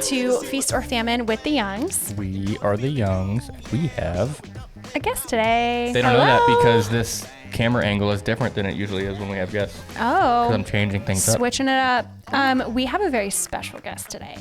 to Feast or Famine with the Youngs. We are the Youngs. We have A guest today. They don't know that because this camera angle is different than it usually is when we have guests. Oh. Because I'm changing things up. Switching it up. We have a very special guest today.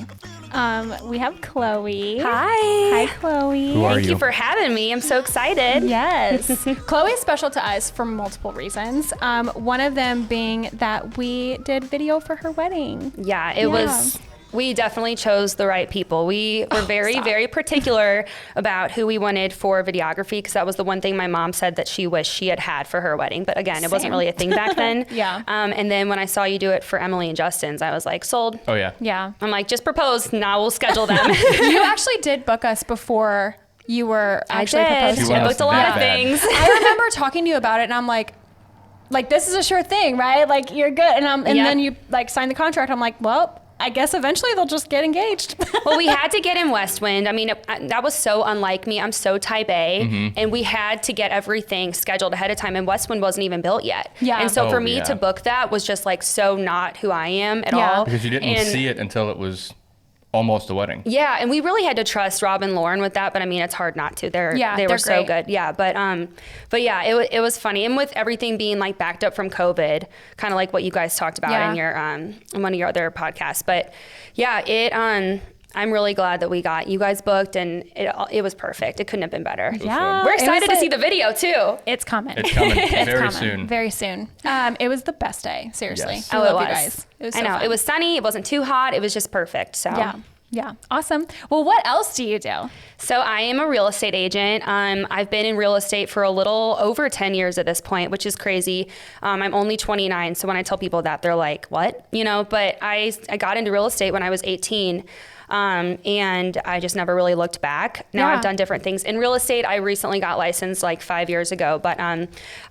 We have Chloe. Hi. Hi, Chloe. Who are Thank you? you for having me. I'm so excited. Yes. Chloe is special to us for multiple reasons. One of them being that we did video for her wedding. Yeah, it was. We definitely chose the right people. We were very particular about who we wanted for videography because that was the one thing my mom said that she wished she had had for her wedding. But again, it wasn't really a thing back then. Yeah. And then when I saw you do it for Emily and Justin's, I was like, sold. Oh, yeah. Yeah. I'm like, just propose. Now we'll schedule them. You actually did book us before you were actually proposed You to. want I us booked to a be lot of bad. things. I remember talking to you about it, and I'm like, this is a sure thing, right? Like, you're good. And then you sign the contract. I'm like, well, I guess eventually they'll just get engaged. Well, we had to get in Westwind. I mean, that was so unlike me. I'm so type A, and we had to get everything scheduled ahead of time, and Westwind wasn't even built yet. Yeah. And so Oh, for me yeah. to book that was just so not who I am at Yeah. all. Because you didn't see it until it was almost a wedding. Yeah, and we really had to trust Rob and Lauren with that, but I mean, it's hard not to. They they're were so great. good. Yeah, but yeah, it was funny, and with everything being backed up from COVID, kind of like what you guys talked about in your in one of your other podcasts. But yeah, I'm really glad that we got you guys booked, and it was perfect. It couldn't have been better. Yeah. We're excited to see the video too. It's coming. It's coming It's very coming soon. Very soon. It was the best day, seriously. Yes. I Oh, love it you was. guys. It was so I know. fun. It was sunny. It wasn't too hot. It was just perfect. So Yeah. Awesome. Well, what else do you do? So I am a real estate agent. I've been in real estate for a little over 10 years at this point, which is crazy. I'm only 29. So when I tell people that, they're like, what? But I got into real estate when I was 18. And I just never really looked back. Now Yeah. I've done different things in real estate. I recently got licensed 5 years ago, but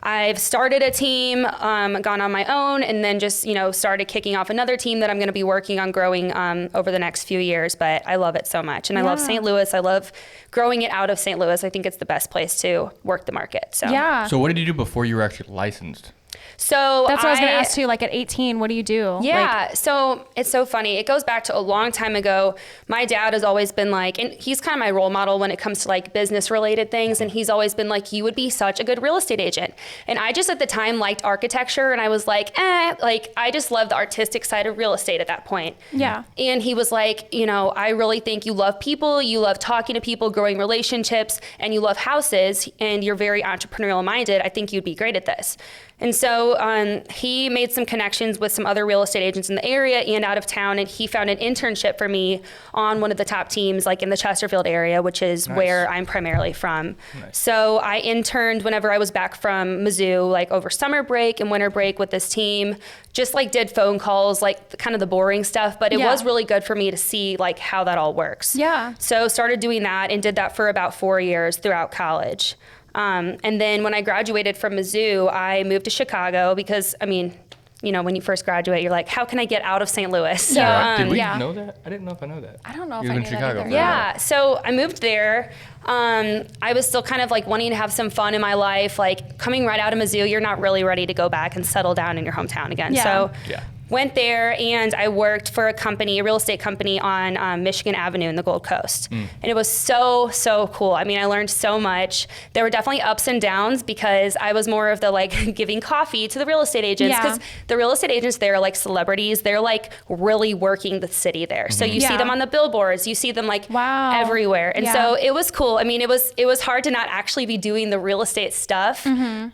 I've started a team, gone on my own, and then just started kicking off another team that I'm going to be working on growing over the next few years. But I love it so much, and I love St. Louis. I love growing it out of St. Louis. I think it's the best place to work the market. So Yeah. So what did you do before you were actually licensed? So That's what I was going to ask too. At 18, what do you do? Yeah, so it's so funny. It goes back to a long time ago. My dad has always been and he's kind of my role model when it comes to business related things. And he's always been you would be such a good real estate agent. And I just at the time liked architecture, and I was I just love the artistic side of real estate at that point. Yeah. And he was I really think you love people, you love talking to people, growing relationships, and you love houses, and you're very entrepreneurial minded. I think you'd be great at this. And so he made some connections with some other real estate agents in the area and out of town, and he found an internship for me on one of the top teams, in the Chesterfield area, which is where I'm primarily from. Nice. So I interned whenever I was back from Mizzou, over summer break and winter break with this team, just did phone calls, kind of the boring stuff, but it was really good for me to see how that all works. Yeah. So started doing that and did that for about 4 years throughout college. And then when I graduated from Mizzou, I moved to Chicago because, when you first graduate, you're how can I get out of St. Louis? So, Did we yeah. know that? I didn't know if I know that. I don't know You if I live knew in that Chicago either. for yeah, so I moved there. I was still kind of wanting to have some fun in my life. Coming right out of Mizzou, you're not really ready to go back and settle down in your hometown again. Yeah. So Yeah. went there, and I worked for a real estate company on Michigan Avenue in the Gold Coast. And it was so cool. I learned so much. There were definitely ups and downs because I was more of the giving coffee to the real estate agents, because the real estate agents there are celebrities. They're really working the city there. So you see them on the billboards, you see them Wow. everywhere. And Yeah. so it was cool. It was hard to not actually be doing the real estate stuff,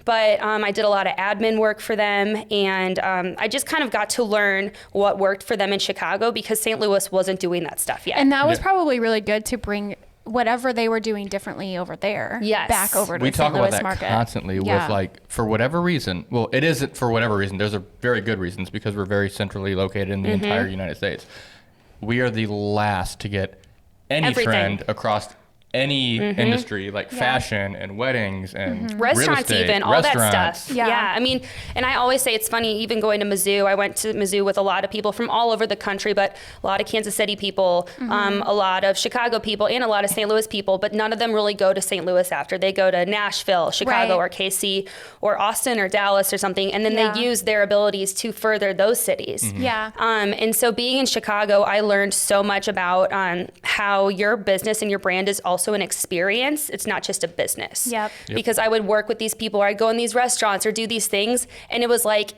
but I did a lot of admin work for them, and I just kind of got to learn what worked for them in Chicago because St. Louis wasn't doing that stuff yet. And that was Yeah. probably really good to bring whatever they were doing differently over there back over to We the talk St. about Louis that market. constantly with for whatever reason. Well, it isn't for whatever reason. There's a very good reasons because we're very centrally located in the entire United States. We are the last to get any Everything. trend across any industry, like fashion and weddings and real restaurants, estate, even all that restaurants. stuff. Yeah. I mean, and I always say it's funny, even going to Mizzou, I went to Mizzou with a lot of people from all over the country, but a lot of Kansas City people, a lot of Chicago people, and a lot of St. Louis people, but none of them really go to St. Louis after. They go to Nashville, Chicago, or KC, or Austin, or Dallas, or something, and then they use their abilities to further those cities. And so being in Chicago, I learned so much about how your business and your brand is also an experience. It's not just a business. Because I would work with these people, or I'd go in these restaurants or do these things, and it was like,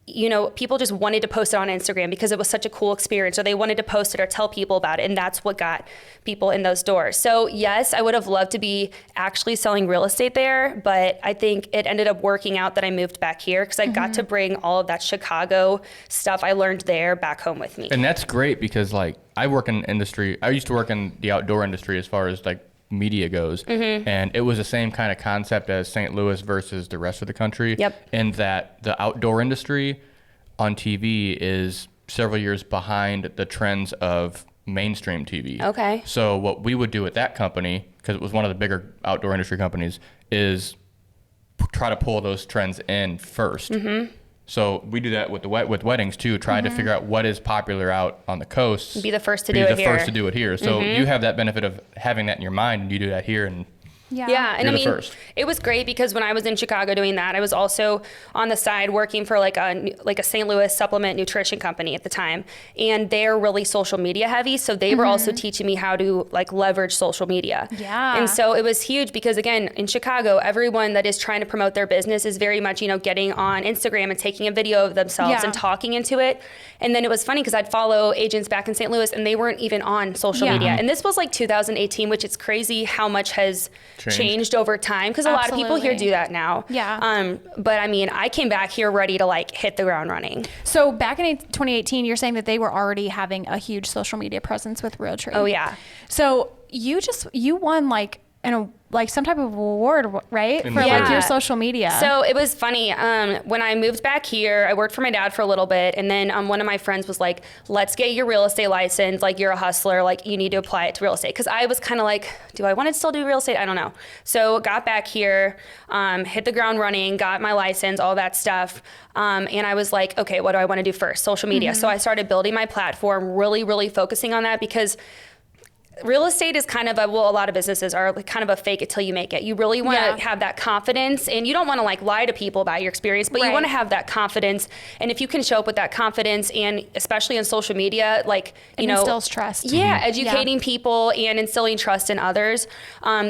you know, people just wanted to post it on Instagram because it was such a cool experience, or they wanted to post it or tell people about it, and that's what got people in those doors. So yes, I would have loved to be actually selling real estate there, but I think it ended up working out that I moved back here because I got to bring all of that Chicago stuff I learned there back home with me. And that's great because, like, I work in industry. I used to work in the outdoor industry as far as like media goes, and it was the same kind of concept as St. Louis versus the rest of the country. In that the outdoor industry on TV is several years behind the trends of mainstream TV. So what we would do at that company, because it was one of the bigger outdoor industry companies, is try to pull those trends in first. So we do that with with weddings too. Try to figure out what is popular out on the coast. Be the first to do it here. Be the first to do it here. So you have that benefit of having that in your mind, and you do that here, and and I mean, it was great because when I was in Chicago doing that, I was also on the side working for like a St. Louis supplement nutrition company at the time, and they're really social media heavy. So they were also teaching me how to like leverage social media. And so it was huge because again, in Chicago, everyone that is trying to promote their business is very much, you know, getting on Instagram and taking a video of themselves and talking into it. And then it was funny because I'd follow agents back in St. Louis and they weren't even on social media. And this was like 2018, which it's crazy how much has changed over time because a lot of people here do that now. But I mean, I came back here ready to like hit the ground running. So back in 2018, you're saying that they were already having a huge social media presence with Realtree. So you won like some type of award, right? For like your social media. So it was funny. When I moved back here, I worked for my dad for a little bit. And then one of my friends was like, let's get your real estate license. Like, you're a hustler. Like, you need to apply it to real estate. Because I was kind of like, do I want to still do real estate? I don't know. So got back here, hit the ground running, got my license, all that stuff. And I was like, okay, what do I want to do first? Social media. So I started building my platform, really, really focusing on that because real estate is kind of a lot of businesses are kind of a fake it till you make it. You really want to have that confidence, and you don't want to like lie to people about your experience, but you want to have that confidence. And if you can show up with that confidence, and especially on social media, like, you know, instills trust. Educating people and instilling trust in others,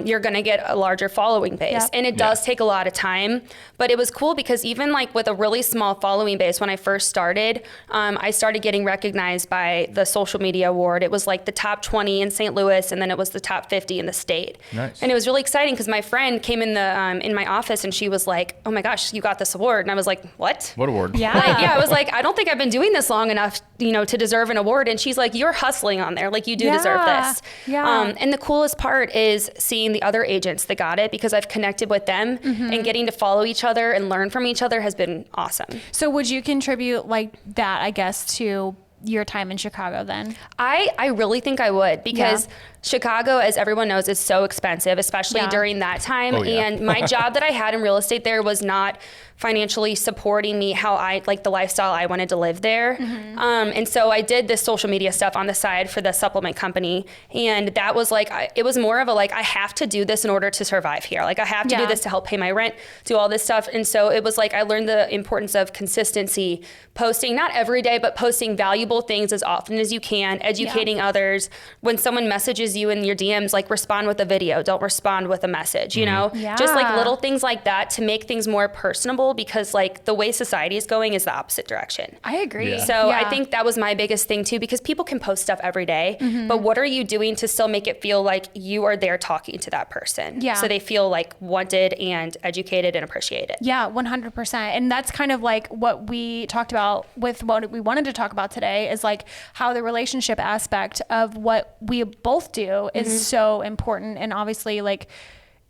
you're going to get a larger following base. And it does take a lot of time, but it was cool because even like with a really small following base, when I first started, I started getting recognized by the social media award. It was like the top 20 in St. Louis, and then it was the top 50 in the state. And it was really exciting because my friend came in in my office and she was like, oh my gosh, you got this award. And I was like, what? What award? I was like, I don't think I've been doing this long enough, you know, to deserve an award. And she's like, you're hustling on there. Like, you do deserve this. And the coolest part is seeing the other agents that got it, because I've connected with them, and getting to follow each other and learn from each other has been awesome. So would you contribute like that, I guess, to your time in Chicago then? I really think I would, because Chicago, as everyone knows, is so expensive, especially during that time. And my job that I had in real estate there was not financially supporting me how I like the lifestyle I wanted to live there. And so I did this social media stuff on the side for the supplement company. And that was like, it was more of a like, I have to do this in order to survive here. Like, I have to do this to help pay my rent, do all this stuff. And so it was like, I learned the importance of consistency, posting, not every day, but posting valuable things as often as you can, educating others. When someone messages you in your DMs, like, respond with a video, don't respond with a message, you know, just like little things like that to make things more personable, because like the way society is going is the opposite direction. I agree. So I think that was my biggest thing too, because people can post stuff every day, but what are you doing to still make it feel like you are there talking to that person? So they feel like wanted and educated and appreciated. 100%. And that's kind of like what we talked about with what we wanted to talk about today, is like how the relationship aspect of what we both do is so important. And obviously, like,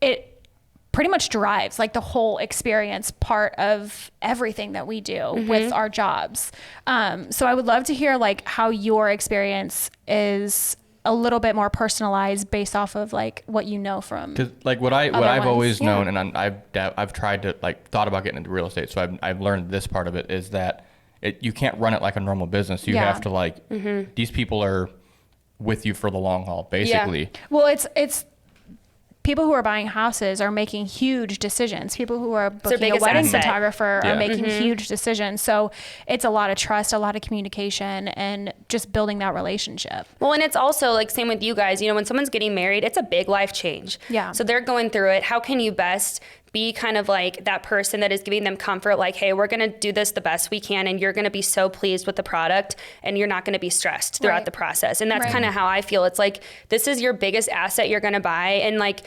it pretty much drives like the whole experience part of everything that we do with our jobs. So I would love to hear like how your experience is a little bit more personalized based off of like what you know from. Cause like what I've ones. always known, and I've tried to like thought about getting into real estate. So I've learned this part of it is that you can't run it like a normal business. You have to like, these people are with you for the long haul, basically. Yeah. Well, it's people who are buying houses are making huge decisions. People who are booking a wedding photographer are making huge decisions. So it's a lot of trust, a lot of communication, and just building that relationship. Well, and it's also like same with you guys, you know, when someone's getting married, it's a big life change. Yeah. So they're going through it. How can you best be kind of like that person that is giving them comfort, like, hey, we're going to do this the best we can, and you're going to be so pleased with the product, and you're not going to be stressed throughout the process. And that's kind of how I feel. It's like, this is your biggest asset you're going to buy. And like,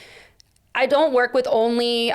I don't work with only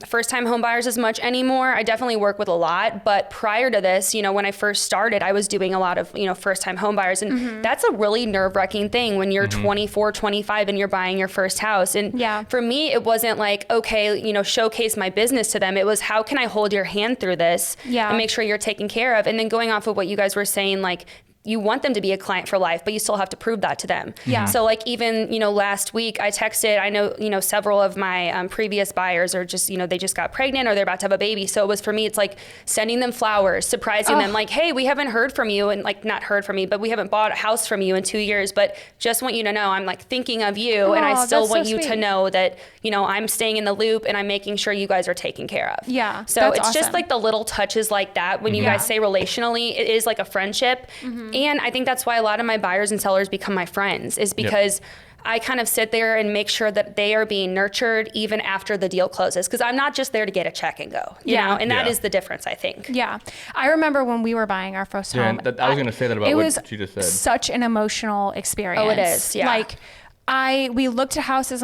first-time home buyers as much anymore. I definitely work with a lot, but prior to this, you know, when I first started, I was doing a lot of, you know, first-time home buyers, and that's a really nerve-wracking thing when you're 24, 25, and you're buying your first house. And for me, it wasn't like, okay, you know, showcase my business to them. It was, how can I hold your hand through this and make sure you're taken care of? And then going off of what you guys were saying, like, you want them to be a client for life, but you still have to prove that to them. Yeah. So like even, you know, last week I texted, I know, you know, several of my previous buyers are just, you know, they just got pregnant or they're about to have a baby. So it was for me, it's like sending them flowers, surprising them like, hey, we haven't heard from you, and like not heard from me, but we haven't bought a house from you in 2 years, but just want you to know I'm like thinking of you, and I still want you to know that, you know, I'm staying in the loop and I'm making sure you guys are taken care of. Yeah. So it's just like the little touches like that when you guys say relationally, it is like a friendship. And I think that's why a lot of my buyers and sellers become my friends, is because I kind of sit there and make sure that they are being nurtured even after the deal closes. Because I'm not just there to get a check and go, you know, and that is the difference, I think. Yeah. I remember when we were buying our first home. I was going to say that about what you just said. Such an emotional experience. Oh, it is. Yeah. Like we looked at houses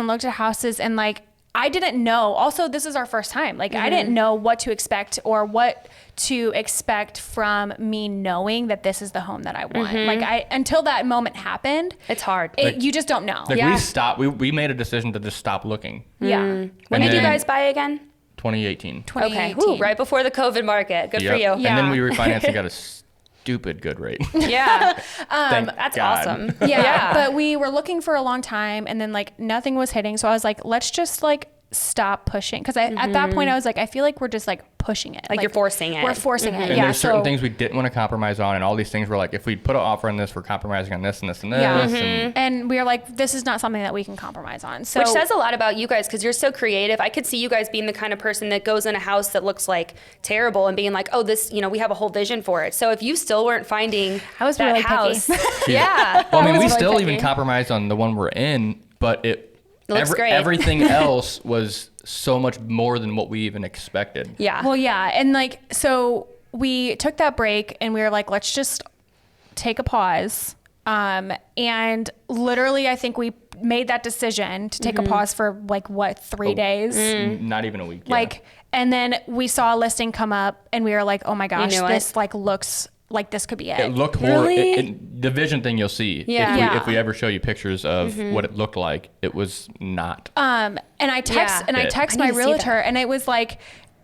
and like, I didn't know. Also, this is our first time. Like, I didn't know what to expect or what to expect from me knowing that this is the home that I want. Like, until that moment happened, it's hard. You just don't know. Like we stopped. We made a decision to just stop looking. Yeah. When did you guys buy again? 2018. Okay. Ooh, right before the COVID market. Good for you. Yeah. And then we refinanced and got a stupid good rate. Yeah. That's God. awesome. Yeah. But we were looking for a long time, and then like nothing was hitting. So I was like, let's just like stop pushing. Cause at that point I was like, I feel like we're just like pushing it. Like you're forcing it. We're forcing it. And there's certain things we didn't want to compromise on, and all these things were like, if we put an offer on this, we're compromising on this and this and this. And we were like, this is not something that we can compromise on. So, which says a lot about you guys, because you're so creative. I could see you guys being the kind of person that goes in a house that looks like terrible and being like, oh, this, you know, we have a whole vision for it. So if you still weren't finding that really house, picky. yeah. Well, I mean, we still even compromised on the one we're in, but it looks great. Everything else was so much more than what we even expected. Yeah. Well, yeah. And like, so we took that break and we were like, let's just take a pause. And literally, I think we made that decision to take a pause for like, 3 days? Not even a week. Like, and then we saw a listing come up and we were like, oh my gosh, this like looks like this could be it. It looked horrible. Really? The vision thing you'll see. Yeah. If we ever show you pictures of what it looked like, it was not. And I text my realtor, and it was like,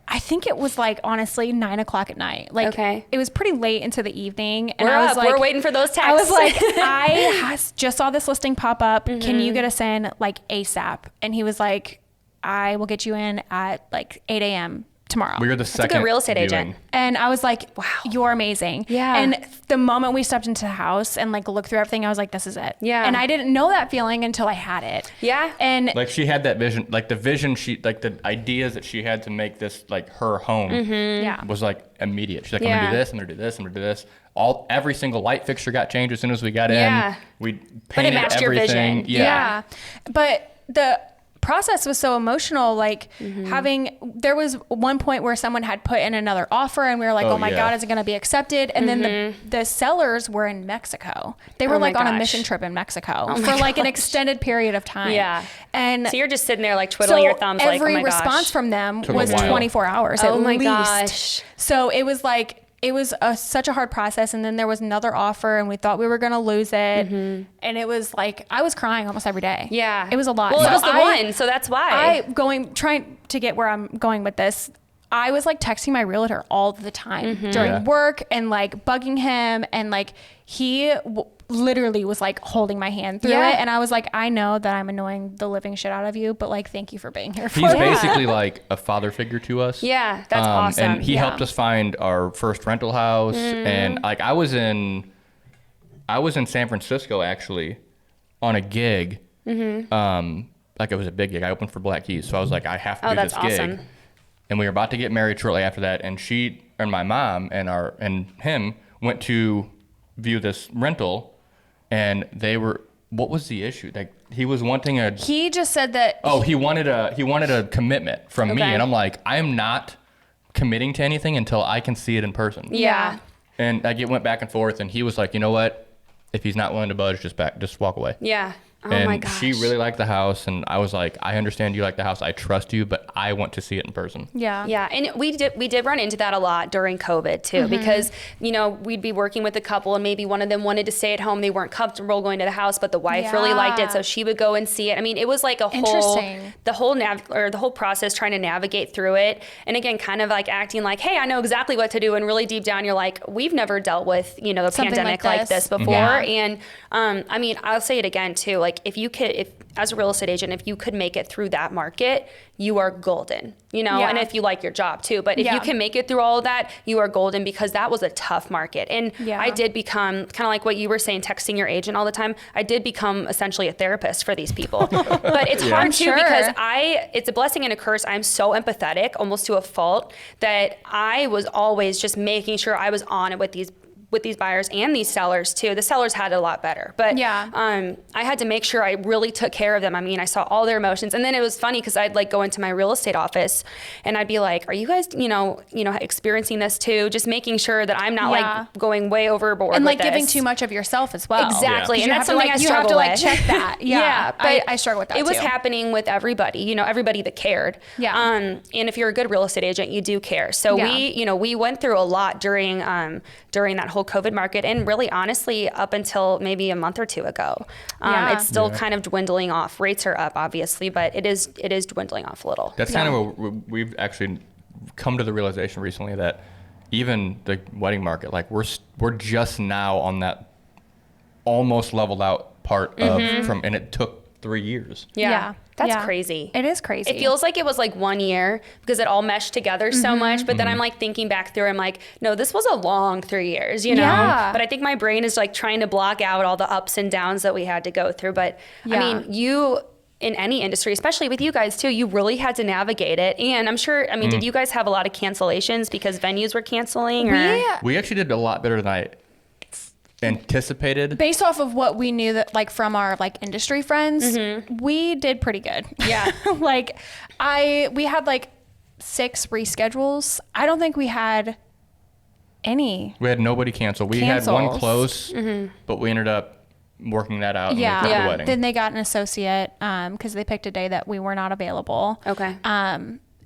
I think it was like honestly 9 o'clock at night. Like it was pretty late into the evening, and I was like, we're waiting for those texts. I was like, just saw this listing pop up. Can you get us in like ASAP? And he was like, I will get you in at like 8 a.m. tomorrow. We were the second. That's a good real estate agent. And I was like, wow, you're amazing. Yeah. And the moment we stepped into the house and like looked through everything, I was like, this is it. Yeah. And I didn't know that feeling until I had it. Yeah. And like she had that vision, like the vision like the ideas that she had to make this like her home was like immediate. She's like, I'm gonna do this, I'm gonna do this, I'm gonna do this. Every single light fixture got changed as soon as we got in. We painted but it matched everything. Your vision. Yeah. But the process was so emotional, like there was one point where someone had put in another offer and we were like, oh my God, is it going to be accepted? And then the sellers were in Mexico. They were like on a mission trip in Mexico for like an extended period of time. Yeah. And so you're just sitting there like twiddling your thumbs like, oh my gosh. Every response from them was 24 hours at least. Oh my gosh. So it was like, it was such a hard process. And then there was another offer and we thought we were going to lose it. And it was like, I was crying almost every day. Yeah. It was a lot. Well, it was the one. So that's why. Trying to get where I'm going with this. I was like texting my realtor all the time during work and like bugging him. And like literally was like holding my hand through it. And I was like, I know that I'm annoying the living shit out of you, but like, thank you for being here for He's me. basically like a father figure to us. Yeah, that's awesome. And he helped us find our first rental house. And like, I was in San Francisco actually on a gig. Like it was a big gig. I opened for Black Keys. So I was like, I have to do this gig. And we were about to get married shortly after that. And she and my mom and him went to view this rental. And what was the issue? Like he was wanting he just said that. Oh, he wanted a commitment from me. And I'm like, I'm not committing to anything until I can see it in person. Yeah. And like it went back and forth. And he was like, you know what? If he's not willing to budge, just walk away. Yeah. Oh and my gosh. she really liked the house, and I was like, I understand you like the house. I trust you, but I want to see it in person. Yeah. Yeah. And we did run into that a lot during COVID too, because, you know, we'd be working with a couple and maybe one of them wanted to stay at home. They weren't comfortable going to the house, but the wife really liked it. So she would go and see it. I mean, it was like the whole process trying to navigate through it. And again, kind of like acting like, hey, I know exactly what to do. And really deep down, you're like, we've never dealt with, you know, a something pandemic like this before. Yeah. And I mean, I'll say it again too. Like if as a real estate agent, if you could make it through that market, you are golden, you know, and if you like your job too, but if you can make it through all of that, you are golden, because that was a tough market. And I did become kind of like what you were saying, texting your agent all the time. I did become essentially a therapist for these people, but it's hard too, because it's a blessing and a curse. I'm so empathetic, almost to a fault, that I was always just making sure I was on it with these buyers and these sellers too. The sellers had it a lot better, but I had to make sure I really took care of them. I mean, I saw all their emotions. And then it was funny because I'd like go into my real estate office and I'd be like, are you guys, you know, experiencing this too? Just making sure that I'm not like going way overboard and like with giving this. too much of yourself as well. Exactly. And that's something I you have struggle to like with. check that. Yeah. But I struggle with that too. It was too. happening with everybody, you know, everybody that cared. Yeah. And if you're a good real estate agent, you do care. So we went through a lot during that whole COVID market, and really honestly up until maybe a month or two ago. It's still kind of dwindling off. Rates are up obviously, but it is dwindling off a little. That's kind of what we've actually come to the realization recently, that even the wedding market, like we're just now on that almost leveled out part of and it took 3 years. Yeah. That's crazy. It is crazy. It feels like it was like 1 year because it all meshed together so much. But then I'm like thinking back through, I'm like, no, this was a long 3 years, you know? Yeah. But I think my brain is like trying to block out all the ups and downs that we had to go through. But I mean, you, in any industry, especially with you guys too, you really had to navigate it. And I'm sure, I mean, did you guys have a lot of cancellations because venues were canceling? We actually did a lot better than I anticipated, based off of what we knew, that like from our like industry friends, we did pretty good. Yeah. Like we had like 6 reschedules. I don't think we had any. We had nobody cancel. We had one close, but we ended up working that out and we took the wedding. Then they got an associate because they picked a day that we were not available. Okay.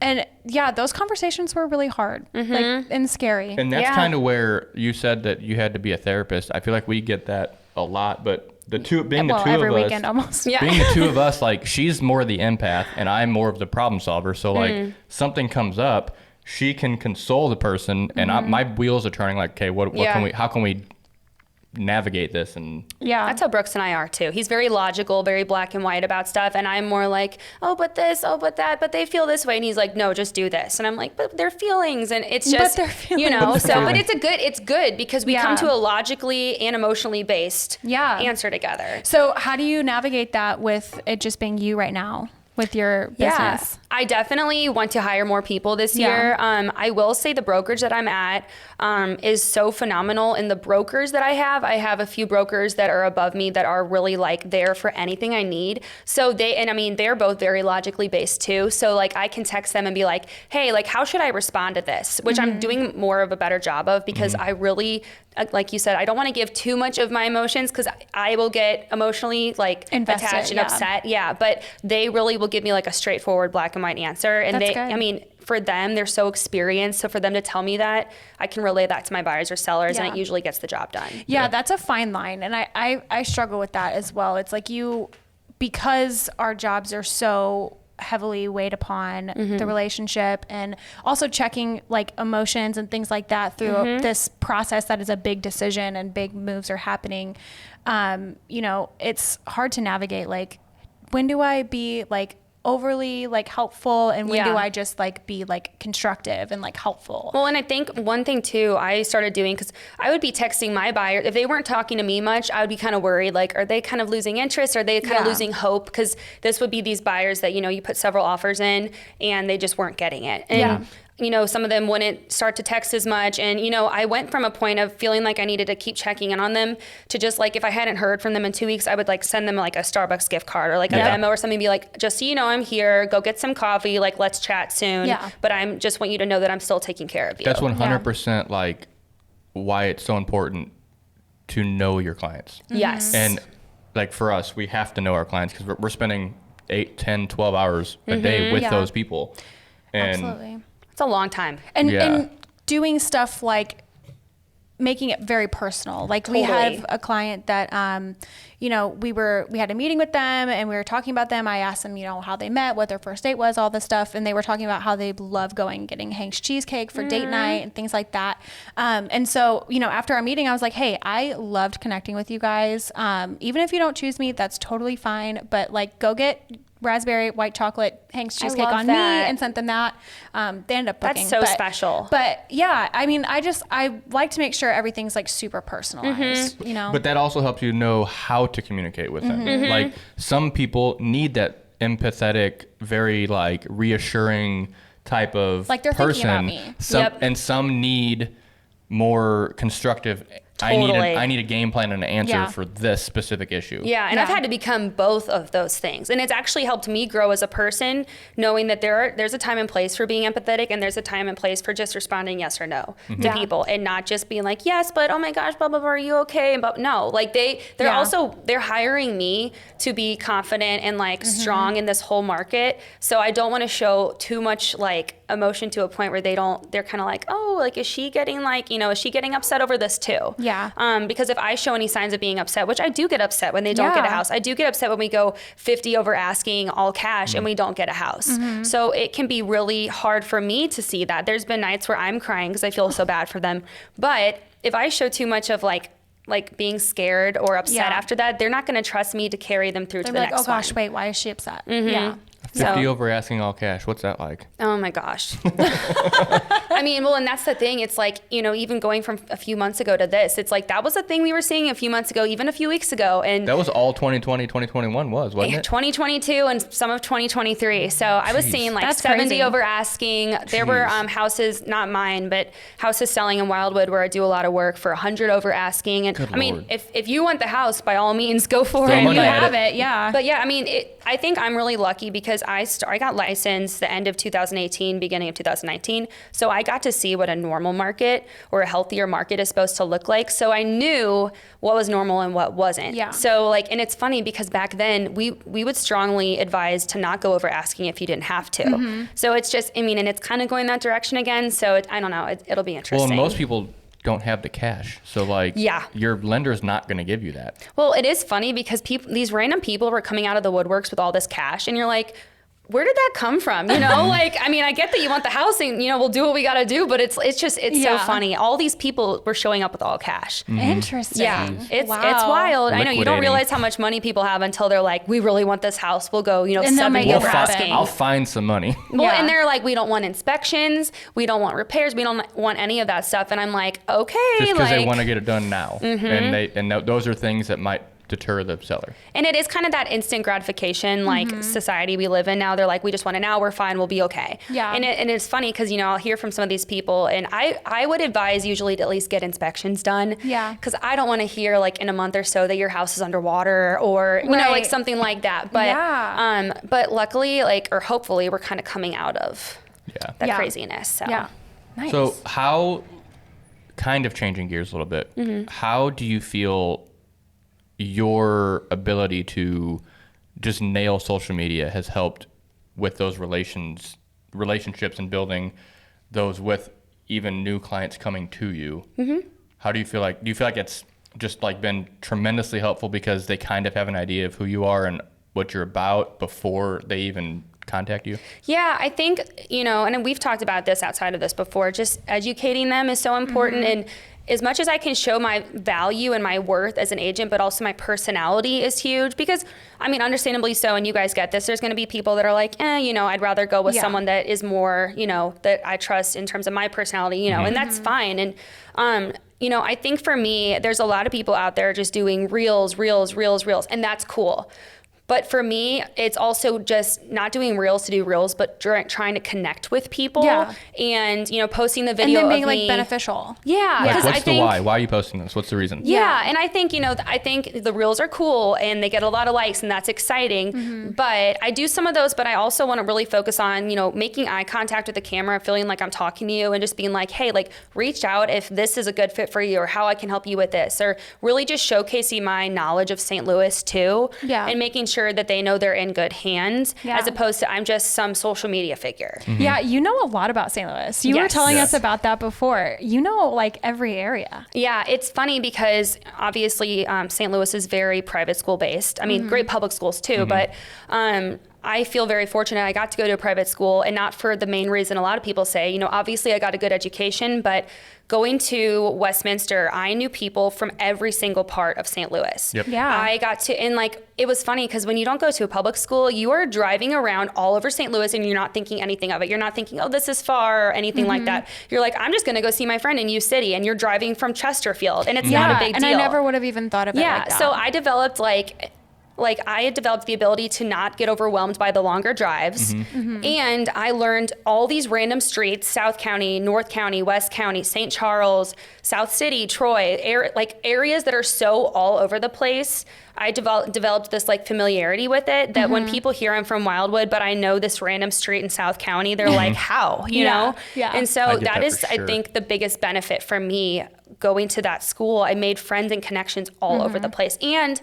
And those conversations were really hard, like, and scary. And that's kind of where you said that you had to be a therapist. I feel like we get that a lot, but every weekend almost. Yeah. Being the two of us, like she's more the empath and I'm more of the problem solver. So like something comes up, she can console the person, and my wheels are turning. Like, okay, how can we navigate this? And that's how Brooks and I are too. He's very logical, very black and white about stuff, and I'm more like, oh, but this, oh, but that, but they feel this way, and he's like, no, just do this, and I'm like, but their feelings, and it's just, you know, but it's good because we come to a logically and emotionally based answer together. So how do you navigate that with it just being you right now with your business? I definitely want to hire more people this year. I will say the brokerage that I'm at is so phenomenal. And the brokers that I have a few brokers that are above me that are really like there for anything I need. So they're both very logically based too. So like I can text them and be like, hey, like how should I respond to this? Which I'm doing more of a better job of, because I really, like you said, I don't want to give too much of my emotions because I will get emotionally like invested, attached and upset. Yeah. But they really will give me like a straightforward black and white answer. And That's good. For them, they're so experienced. So for them to tell me that, I can relay that to my buyers or sellers, and it usually gets the job done. Yeah, that's a fine line. And I struggle with that as well. It's like because our jobs are so heavily weighed upon the relationship, and also checking like emotions and things like that through this process that is a big decision and big moves are happening. You know, it's hard to navigate, like, when do I be like overly like helpful, and when do I just like be like constructive and like helpful? Well, and I think one thing too I started doing, because I would be texting my buyer if they weren't talking to me much, I would be kind of worried, like, are they kind of losing interest, are they kind of losing hope? Because this would be these buyers that, you know, you put several offers in and they just weren't getting it, and you know, some of them wouldn't start to text as much. And, you know, I went from a point of feeling like I needed to keep checking in on them to just like, if I hadn't heard from them in 2 weeks, I would like send them like a Starbucks gift card or like a Venmo or something, be like, just so you know, I'm here, go get some coffee, like, let's chat soon. But I'm just want you to know that I'm still taking care of you. That's 100% like why it's so important to know your clients. Yes. And like for us, we have to know our clients, because we're spending 8, 10, 12 hours a day with those people. And Absolutely. It's a long time. And doing stuff like making it very personal. Like we have a client that, you know, we had a meeting with them and we were talking about them. I asked them, you know, how they met, what their first date was, all this stuff. And they were talking about how they love going and getting Hank's cheesecake for date night and things like that. And so, you know, after our meeting, I was like, hey, I loved connecting with you guys. Even if you don't choose me, that's totally fine. But like, go get raspberry white chocolate Hank's cheesecake on me, and sent them that. They ended up booking. That's so special. But yeah, I mean, I like to make sure everything's like super personalized, you know? But that also helps you know how to communicate with them. Like some people need that empathetic, very like reassuring type of like they're person. thinking about me. And some need more constructive. I need a game plan and an answer for this specific issue. Yeah, and I've had to become both of those things. And it's actually helped me grow as a person, knowing that there's a time and place for being empathetic, and there's a time and place for just responding yes or no to people, and not just being like, yes, but oh my gosh, blah, blah, blah, are you okay? But no, like they're hiring me to be confident and like strong in this whole market. So I don't want to show too much like emotion to a point where they're kind of like, oh, like, is she getting like, you know, is she getting upset over this too? Yeah. Because if I show any signs of being upset, which I do get upset when they don't get a house, I do get upset when we go 50 over asking all cash and we don't get a house. So it can be really hard for me to see that. There's been nights where I'm crying because I feel so bad for them. But if I show too much of like being scared or upset after that, they're not going to trust me to carry them through to the next one. Oh gosh, wait, why is she upset? Yeah. 50 over asking all cash. What's that like? Oh my gosh. I mean, well, and that's the thing. It's like, you know, even going from a few months ago to this, it's like that was a thing we were seeing a few months ago, even a few weeks ago. And that was all 2020, 2021 wasn't it? 2022 and some of 2023. So I was seeing like 70 over asking. There were houses, not mine, but houses selling in Wildwood where I do a lot of work for 100 over asking. And I mean, if you want the house, by all means, go for it. You have it, yeah. But yeah, I mean, I think I'm really lucky because I got licensed the end of 2018, beginning of 2019. So I got to see what a normal market or a healthier market is supposed to look like. So I knew what was normal and what wasn't. Yeah. So like, and it's funny because back then we would strongly advise to not go over asking if you didn't have to. So it's just, I mean, and it's kind of going that direction again. So I don't know, it'll be interesting. Well, most people don't have the cash. So like your lender's not going to give you that. Well, it is funny because these random people were coming out of the woodworks with all this cash and you're like, where did that come from? You know, like, I mean, I get that you want the house and, you know, we'll do what we got to do, but it's so funny. All these people were showing up with all cash. Interesting. Yeah. It's wild. I know you don't realize how much money people have until they're like, we really want this house. We'll go, you know, 70 over asking. I'll find some money. Well, and they're like, we don't want inspections. We don't want repairs. We don't want any of that stuff. And I'm like, okay. Just because they want to get it done now. And those are things that might deter the seller. And it is kind of that instant gratification, like society we live in now. They're like, we just want it now. We're fine. We'll be okay. Yeah. And it's funny because, you know, I'll hear from some of these people and I would advise usually to at least get inspections done. Yeah. Because I don't want to hear like in a month or so that your house is underwater or, you know, like something like that. But, but luckily, like, or hopefully we're kind of coming out of that craziness. So. Yeah. Nice. So how, kind of changing gears a little bit, how do you feel your ability to just nail social media has helped with those relationships and building those with even new clients coming to you? How do you feel like it's just like been tremendously helpful because they kind of have an idea of who you are and what you're about before they even contact you? Yeah, I think, and we've talked about this outside of this before, just educating them is so important. And as much as I can show my value and my worth as an agent, but also my personality is huge because, understandably so, and you guys get this, there's going to be people that are like, I'd rather go with someone that is more, that I trust in terms of my personality, and that's fine. And, I think for me, there's a lot of people out there just doing reels, and that's cool. But for me, it's also just not doing reels to do reels, but trying to connect with people and, posting the video and then being of me. beneficial. Yeah. Like, what's I think, the why? Why are you posting this? What's the reason? Yeah. And I think, I think the reels are cool and they get a lot of likes and that's exciting. But I do some of those, but I also want to really focus on, making eye contact with the camera, feeling like I'm talking to you and just being like, hey, like reach out if this is a good fit for you or how I can help you with this, or really just showcasing my knowledge of St. Louis too. Yeah. And making sure that they know they're in good hands as opposed to I'm just some social media figure. Yeah, you know a lot about St. Louis. You were telling us about that before. You know like every area. Yeah, it's funny because obviously St. Louis is very private school based. Great public schools too, but I feel very fortunate. I got to go to a private school, and not for the main reason a lot of people say, obviously I got a good education, but going to Westminster, I knew people from every single part of St. Louis. Yep. Yeah. I got to, and like, it was funny because when you don't go to a public school, you are driving around all over St. Louis and you're not thinking anything of it. You're not thinking, oh, this is far or anything like that. You're like, I'm just going to go see my friend in U City, and you're driving from Chesterfield, and it's not a big deal. And I never would have even thought of it like that. So I developed I had developed the ability to not get overwhelmed by the longer drives. And I learned all these random streets, South County, North County, West County, St. Charles, South City, Troy, areas that are so all over the place. I developed this familiarity with it that when people hear I'm from Wildwood, but I know this random street in South County, they're like, how, you know? Yeah. And so that is, sure. I think, the biggest benefit for me going to that school. I made friends and connections all over the place. And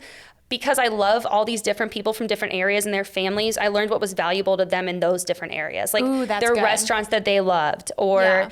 because I love all these different people from different areas and their families, I learned what was valuable to them in those different areas. Like their restaurants that they loved, or,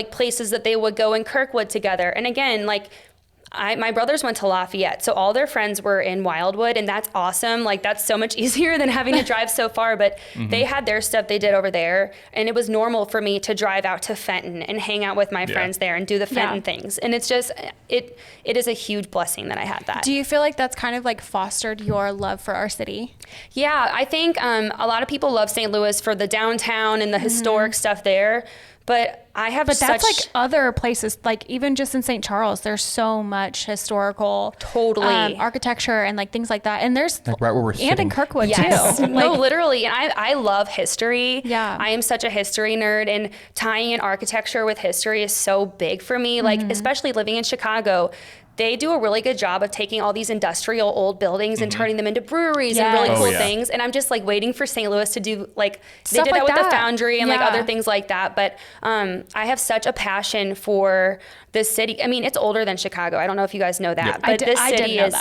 places that they would go in Kirkwood together. And again, my brothers went to Lafayette, so all their friends were in Wildwood, and that's awesome. That's so much easier than having to drive so far, but they had their stuff they did over there, and it was normal for me to drive out to Fenton and hang out with my friends there and do the Fenton things. And it's just, it is a huge blessing that I had that. Do you feel like that's kind of fostered your love for our city? Yeah, I think a lot of people love St. Louis for the downtown and the historic stuff there. But I have that's other places, even just in St. Charles, there's so much historical architecture and things like that. And there's right where we're sitting. And in Kirkwood too. No, literally. And I love history. Yeah. I am such a history nerd, and tying in architecture with history is so big for me. Especially living in Chicago, they do a really good job of taking all these industrial old buildings and turning them into breweries and really cool things. And I'm just they for St. Louis to do they did that with the Foundry and other things like that. But I have such a passion for this city. It's older than Chicago. I don't know if you guys know that, but this city is.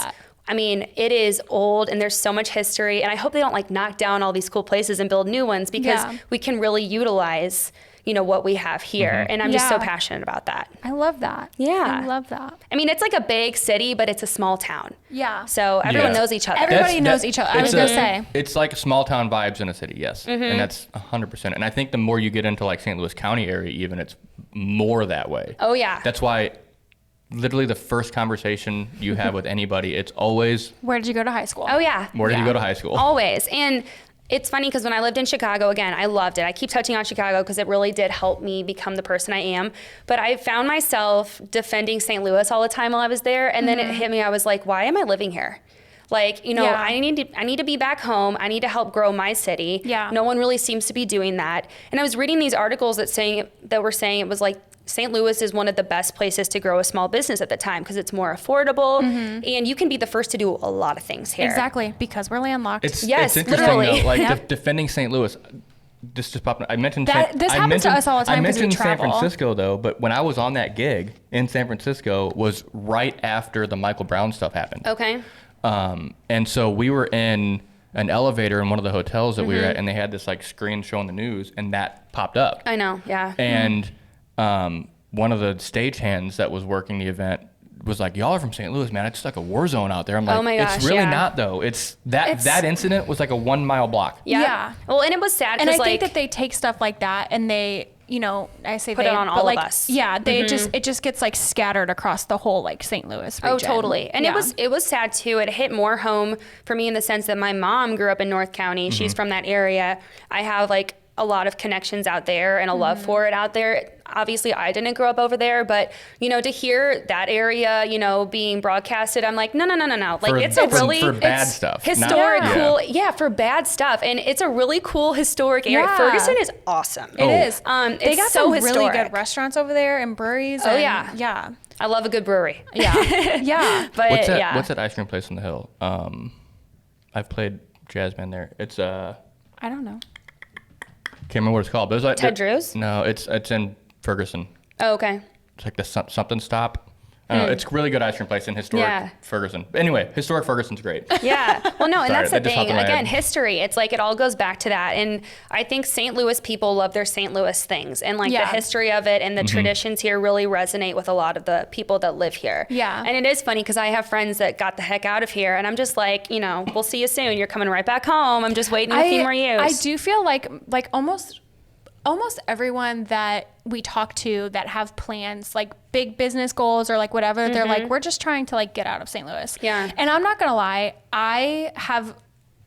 It is old, and there's so much history. And I hope they don't knock down all these cool places and build new ones, because we can really utilize what we have here. And I'm just so passionate about that. I love that. Yeah. I love that. It's like a big city, but it's a small town. Yeah. So everyone knows each other. Everybody knows each other. I was going to say. It's like small town vibes in a city, yes. And that's 100%. And I think the more you get into St. Louis County area, even, it's more that way. Oh, yeah. That's why literally the first conversation you have with anybody, it's always, where did you go to high school? Oh, yeah. Where did you go to high school? Always. And it's funny because when I lived in Chicago, again, I loved it. I keep touching on Chicago because it really did help me become the person I am. But I found myself defending St. Louis all the time while I was there. And then it hit me. I was like, why am I living here? I need to be back home. I need to help grow my city. Yeah. No one really seems to be doing that. And I was reading these articles that were saying it was St. Louis is one of the best places to grow a small business at the time because it's more affordable and you can be the first to do a lot of things here. Exactly, because we're landlocked. It's interesting literally. Though, defending St. Louis. This just popped. I mentioned this happens to us all the time because we travel. San Francisco though, but when I was on that gig in San Francisco was right after the Michael Brown stuff happened. Okay. And so we were in an elevator in one of the hotels that we were at, and they had this screen showing the news, and that popped up. I know, yeah. And one of the stagehands that was working the event was like, y'all are from St. Louis, man. It's just like a war zone out there. I'm like, oh my gosh, it's really not though. It's that incident was like a 1 mile block. Yeah. Well, and it was sad. And I think that they take stuff like that and they, you know, I say put they, it on but all like, of us. Yeah, they it just gets like scattered across the whole like St. Louis region. Oh, totally. And it was sad too. It hit more home for me in the sense that my mom grew up in North County. She's from that area. I have like a lot of connections out there and a love for it out there. Obviously, I didn't grow up over there, but, you know, to hear that area, you know, being broadcasted, I'm like, no. Like, it's a really... For bad stuff. Historic, cool... Yeah, for bad stuff. And it's a really cool, historic area. Yeah. Ferguson is awesome. It is. They got some really good restaurants over there and breweries. Oh, and, yeah. Yeah. I love a good brewery. Yeah. Yeah. But, what's that ice cream place on the hill? I've played jazz band there. It's... I don't know. Can't remember what it's called. But it was like Ted Drew's? No, it's in Ferguson. Oh, okay. It's like the something stop. I don't know. It's a really good ice cream place in historic Ferguson. But anyway, historic Ferguson's great. Yeah. Well, no, and Sorry, that's the that just thing. popped in my Again, head. history. It's like it all goes back to that. And I think St. Louis people love their St. Louis things. And like the history of it and the traditions here really resonate with a lot of the people that live here. Yeah. And it is funny because I have friends that got the heck out of here. And I'm just like, you know, we'll see you soon. You're coming right back home. I'm just waiting a few more years. I do feel like almost everyone that we talk to that have plans, like big business goals or like whatever, they're like, we're just trying to like get out of St. Louis. Yeah. And I'm not going to lie, I have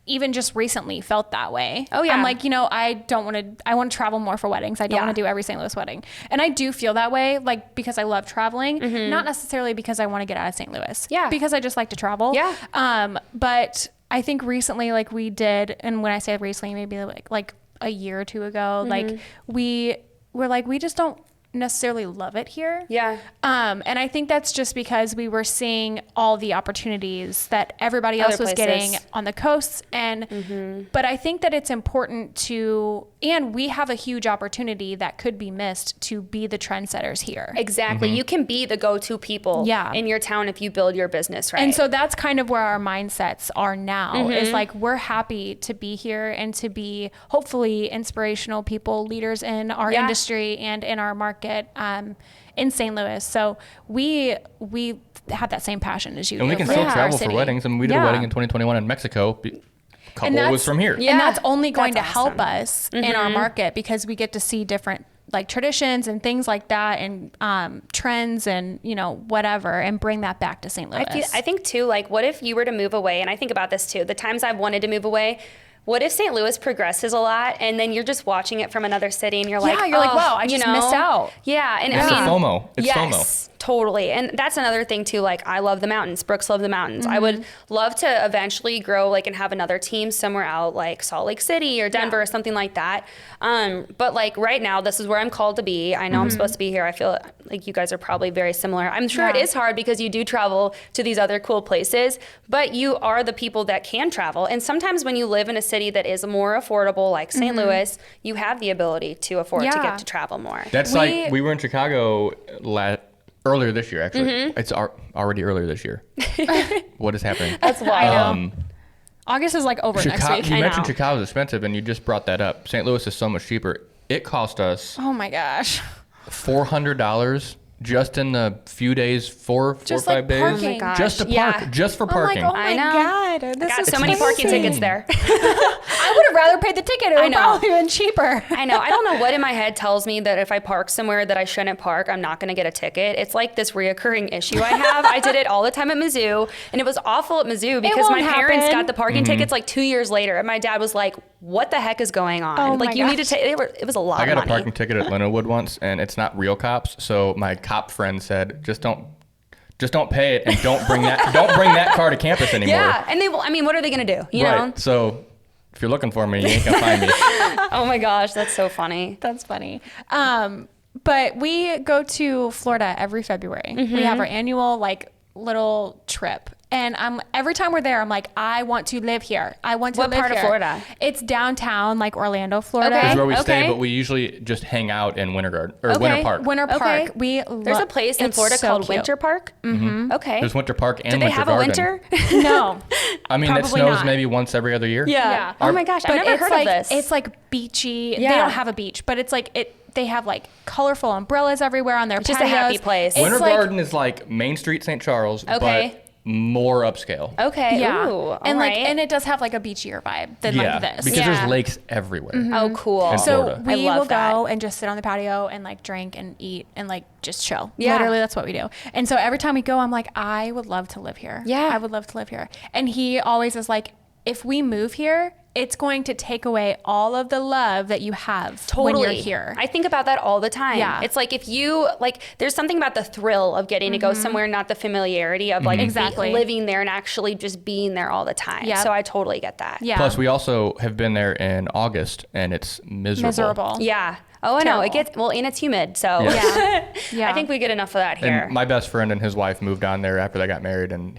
even just recently felt that way. Oh yeah. I'm like, you know, I want to travel more for weddings. I don't want to do every St. Louis wedding. And I do feel that way, like, because I love traveling, not necessarily because I want to get out of St. Louis. Yeah. Because I just like to travel. Yeah. But I think recently, like we did, and when I say recently, maybe like a year or two ago, like we were like, we just don't necessarily love it here. Yeah. And I think that's just because we were seeing all the opportunities that everybody else was getting on the coasts. And, but I think that it's important to, and we have a huge opportunity that could be missed to be the trendsetters here. Exactly. You can be the go-to people in your town if you build your business right. And so that's kind of where our mindsets are now is like, we're happy to be here and to be hopefully inspirational people, leaders in our industry and in our market in St. Louis. So we have that same passion as you. And we can still travel for weddings. I mean, we did a wedding in 2021 in Mexico. Couple was from here. Yeah. And that's only going to help us in our market because we get to see different like traditions and things like that and trends and, you know, whatever, and bring that back to St. Louis. I think too, like, what if you were to move away? And I think about this too, the times I've wanted to move away. What if St. Louis progresses a lot and then you're just watching it from another city and you're like, wow, I just missed out. Yeah. And it's I mean, FOMO. It's FOMO. Totally. And that's another thing too. Like, I love the mountains. Brooks love the mountains. I would love to eventually grow like and have another team somewhere out like Salt Lake City or Denver or something like that. But like right now, this is where I'm called to be. I know I'm supposed to be here. I feel like you guys are probably very similar. I'm sure it is hard because you do travel to these other cool places, but you are the people that can travel. And sometimes when you live in a city that is more affordable, like St. Louis, you have the ability to afford to get to travel more. That's like we were in Chicago earlier this year, actually. It's already earlier this year. What is happening? That's wild. August is like over next week. You mentioned Chicago's expensive, and you just brought that up. St. Louis is so much cheaper. It cost us oh my gosh, $400 just in the few days, four or 5 days. Parking. Oh my gosh. Just to park, just for parking. Oh my God. I got so many parking tickets there. I would have rather paid the ticket. It would probably been cheaper. I know. I don't know what in my head tells me that if I park somewhere that I shouldn't park, I'm not going to get a ticket. It's like this reoccurring issue I have. I did it all the time at Mizzou, and it was awful at Mizzou because my parents got the parking tickets like 2 years later, and my dad was like, "What the heck is going on? Oh like, you need to take." It was a lot. I got of money. a parking ticket at Linwood once, and it's not real cops. So my cop friend said, "Just don't pay it, and don't bring that car to campus anymore." Yeah, and I mean, what are they going to do? You know? So if you're looking for me, you ain't gonna find me. Oh my gosh, that's so funny. That's funny. But we go to Florida every February. We have our annual like little trip, And every time we're there, I'm like, I want to live here. I want to live here. What part of Florida? It's downtown, like Orlando, Florida. Okay. That's where we Okay. stay, but we usually just hang out in Winter Garden or Winter Park. Winter Park. Okay. There's a place in Florida called Winter Park. Mm-hmm. Okay. There's Winter Park and Do they Winter have Garden. a winter? No. I mean, it Probably snows not. maybe once every other year. Yeah. Oh my gosh, I've never it's heard like, of this. It's like beachy. Yeah. They don't have a beach, but it's like they have like colorful umbrellas everywhere on their It's just patios. a happy place. It's Winter like- Garden is like Main Street, St. Charles, Okay. but more upscale. Okay. Yeah. Ooh, all and like right. and it does have like a beachier vibe than Yeah, like this. because Yeah. there's lakes everywhere. Oh, cool. In So Florida. we I love will that. go and just sit on the patio and like drink and eat and like just chill. Yeah. Literally, that's what we do. And so every time we go, I'm like, I would love to live here. Yeah. I would love to live here. And he always is like, if we move here, it's going to take away all of the love that you have when you're here. I think about that all the time. Yeah. It's like if you like, there's something about the thrill of getting to go somewhere, not the familiarity of like Exactly. living there and actually just being there all the time. Yep. So I totally get that. Yeah. Plus, we also have been there in August, and it's miserable. Yeah. Oh, I know. It Terrible. gets, well, and it's humid. So Yeah. Yeah. I think we get enough of that here. And my best friend and his wife moved down there after they got married, and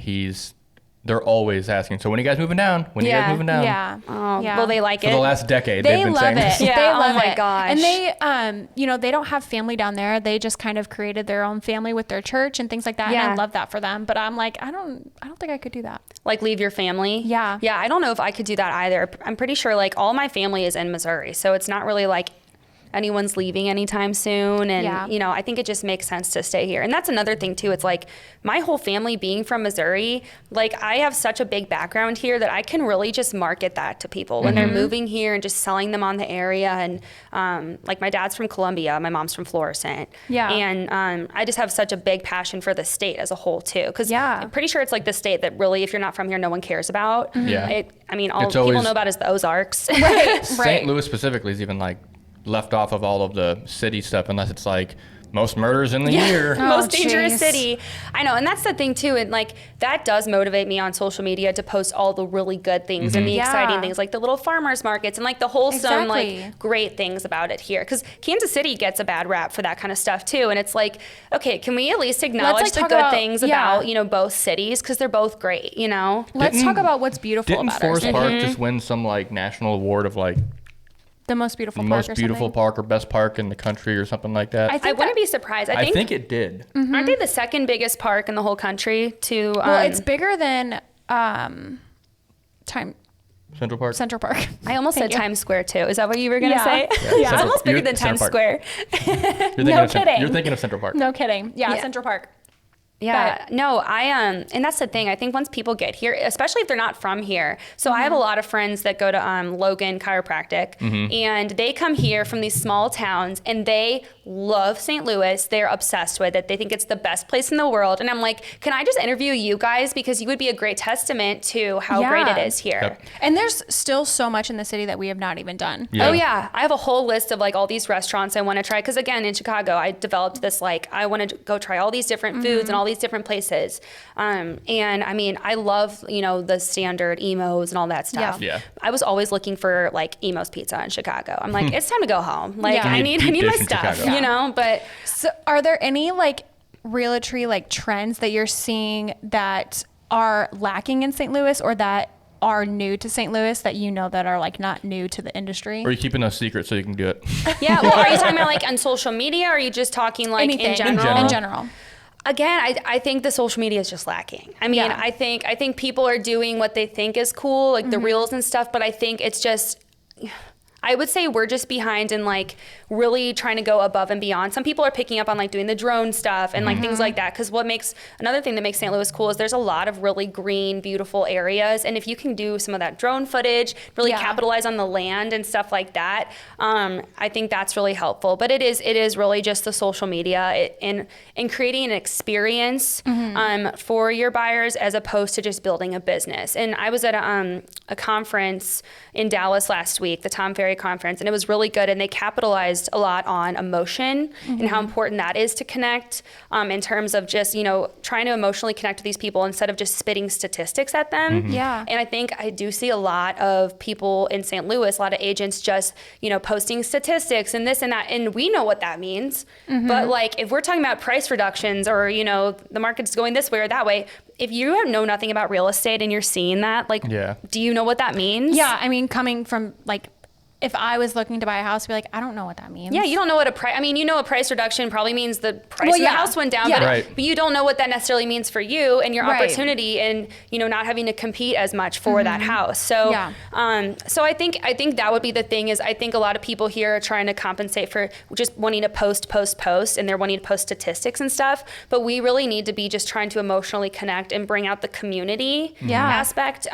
they're always asking, so when are you guys moving down? When are you Yeah. guys moving down? Yeah. Oh, Yeah. well, they like For it. the last decade, They they've been love saying it. this. Yeah. They Oh love my it. gosh. And they, they don't have family down there. They just kind of created their own family with their church and things like that. Yeah. And I love that for them. But I'm like, I don't think I could do that. Like leave your family. Yeah. Yeah. I don't know if I could do that either. I'm pretty sure like all my family is in Missouri. So it's not really like anyone's leaving anytime soon. And, Yeah. I think it just makes sense to stay here. And that's another thing too. It's like my whole family being from Missouri, like I have such a big background here that I can really just market that to people when they're moving here and just selling them on the area. And like my dad's from Columbia, my mom's from Florissant. Yeah. And I just have such a big passion for the state as a whole too. Cause Yeah. I'm pretty sure it's like the state that really, if you're not from here, no one cares about. Yeah. All It's people always- know about is the Ozarks. Right. St. Louis specifically is even like left off of all of the city stuff, unless it's like most murders in the year. Most Oh, dangerous jeez. city. I know. And that's the thing too. And like that does motivate me on social media to post all the really good things and the Yeah. exciting things, like the little farmers markets and like the wholesome, Exactly. like great things about it here. Cause Kansas City gets a bad rap for that kind of stuff too. And it's like, okay, can we at least acknowledge like, the talk good about- things yeah. about, both cities? Cause they're both great, Let's Didn't- talk about what's beautiful Didn't about our Forest city. Park just win some like national award of like The most beautiful park most or beautiful something? park or best park in the country or something like that? I I think wouldn't that- be surprised. I think it did. aren't they the second biggest park in the whole country to, Well, it's bigger than Central Park. Central Park. I almost Thank said you. Times Square too. Is that what you were going to Yeah. say? Yeah, It's Central- almost bigger you're- than Times Central Square. You're thinking No of kidding. You're thinking of Central Park. No kidding. Yeah, Yeah. Central Park. Yeah, no, and that's the thing. I think once people get here, especially if they're not from here. So I have a lot of friends that go to Logan Chiropractic, and they come here from these small towns, and they love St. Louis. They're obsessed with it. They think it's the best place in the world. And I'm like, can I just interview you guys because you would be a great testament to how great it Yeah. is here. Yep. And there's still so much in the city that we have not even done. Yeah. Oh yeah, I have a whole list of like all these restaurants I want to try. Because again, in Chicago, I developed this like I want to go try all these different foods and all these different places. And I mean, I love the standard Emos and all that stuff. Yeah. I was always looking for like Emos pizza in Chicago. I'm like, it's time to go home. Like Yeah. I You need need deep my dish in stuff. Chicago. But So are there any like realty like trends that you're seeing that are lacking in St. Louis or that are new to St. Louis that that are like not new to the industry? Or are you keeping those secrets so you can do it? yeah, well, are you talking about like on social media? Or are you just talking like Anything in general? In general. Again, I think the social media is just lacking. I mean, Yeah. I think people are doing what they think is cool, like the reels and stuff, but I think it's just, I would say we're just behind in like really trying to go above and beyond. Some people are picking up on like doing the drone stuff and like things like that. Cause another thing that makes St. Louis cool is there's a lot of really green, beautiful areas. And if you can do some of that drone footage, really Yeah. capitalize on the land and stuff like that, I think that's really helpful. But it is really just the social media and creating an experience for your buyers as opposed to just building a business. And I was at a conference in Dallas last week, the Tom Ferry area conference, and it was really good. And they capitalized a lot on emotion and how important that is to connect in terms of just, trying to emotionally connect with these people instead of just spitting statistics at them. Yeah. And I think I do see a lot of people in St. Louis, a lot of agents just, posting statistics and this and that. And we know what that means. But like, if we're talking about price reductions or, the market's going this way or that way, if you know nothing about real estate and you're seeing that, like, do you know what that means? Yeah. I mean, coming from like, if I was looking to buy a house, I'd be like, I don't know what that means. Yeah, you don't know what a price, a price reduction probably means the price of the house went down, but you don't know what that necessarily means for you and your opportunity and, not having to compete as much for that house. So, so I think that would be the thing is I think a lot of people here are trying to compensate for just wanting to post, and they're wanting to post statistics and stuff, but we really need to be just trying to emotionally connect and bring out the community aspect.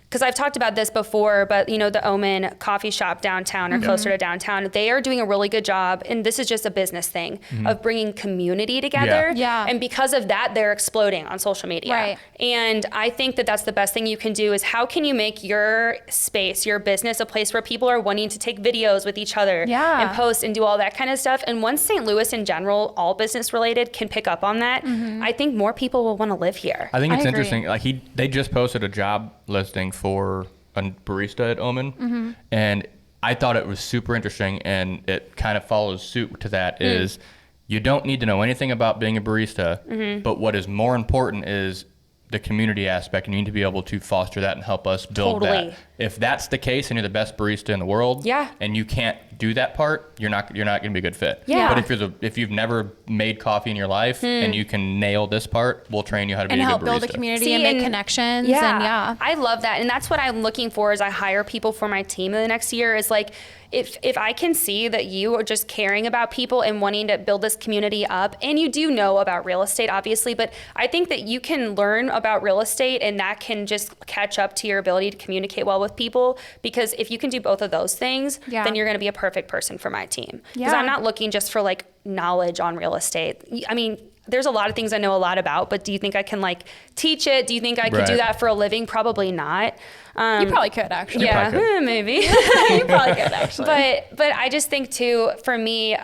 Because I've talked about this before, but the Omen coffee shop downtown or closer to downtown, they are doing a really good job. And this is just a business thing of bringing community together. Yeah. And because of that, they're exploding on social media. Right. And I think that that's the best thing you can do is how can you make your space, your business, a place where people are wanting to take videos with each other and post and do all that kind of stuff. And once St. Louis in general, all business related, can pick up on that, I think more people will want to live here. I think it's interesting. Like they just posted a job listing for a barista at Omen, and I thought it was super interesting, and it kind of follows suit to that is you don't need to know anything about being a barista, but what is more important is the community aspect, and you need to be able to foster that and help us build that. If that's the case and you're the best barista in the world, and you can't do that part, you're not going to be a good fit. But if you've never made coffee in your life and you can nail this part, we'll train you how to be a good barista. And help build a community and make connections. I love that. And that's what I'm looking for as I hire people for my team in the next year is like, if I can see that you are just caring about people and wanting to build this community up, and you do know about real estate, obviously, but I think that you can learn about real estate and that can just catch up to your ability to communicate well with people. Because if you can do both of those things, then you're going to be a perfect person for my team. Because I'm not looking just for like knowledge on real estate. I mean, there's a lot of things I know a lot about, but do you think I can like teach it? Do you think I could do that for a living? Probably not. You probably could actually. Yeah, maybe. You probably could actually. But I just think too, for me,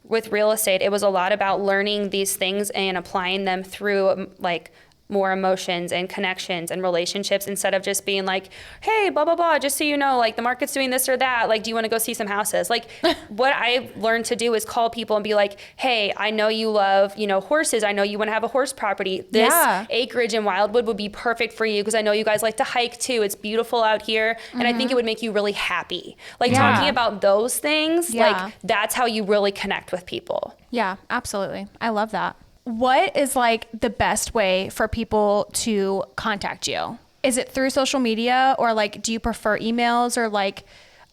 with real estate, it was a lot about learning these things and applying them through like more emotions and connections and relationships instead of just being like, hey, blah, blah, blah, just so you know, like the market's doing this or that. Like, do you want to go see some houses? Like what I've learned to do is call people and be like, hey, I know you love, horses. I know you want to have a horse property. This acreage in Wildwood would be perfect for you because I know you guys like to hike too. It's beautiful out here. And I think it would make you really happy. Like talking about those things, like that's how you really connect with people. Yeah, absolutely. I love that. What is like the best way for people to contact you? Is it through social media or like, do you prefer emails or like,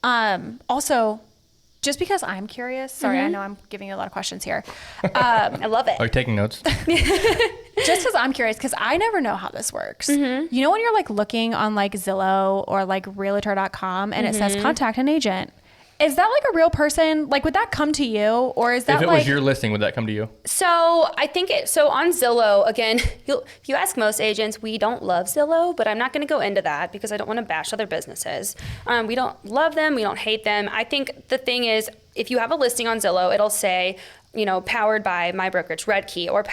also just because I'm curious, sorry, I know I'm giving you a lot of questions here. I love it. Are you taking notes? Just because I'm curious, because I never know how this works. You know, when you're like looking on like Zillow or like realtor.com and it says contact an agent. Is that like a real person? Like, would that come to you? Or is that if it was your listing, would that come to you? So I think so on Zillow, again, if you ask most agents, we don't love Zillow, but I'm not going to go into that because I don't want to bash other businesses. We don't love them. We don't hate them. I think the thing is, if you have a listing on Zillow, it'll say, powered by my brokerage, Red Key, or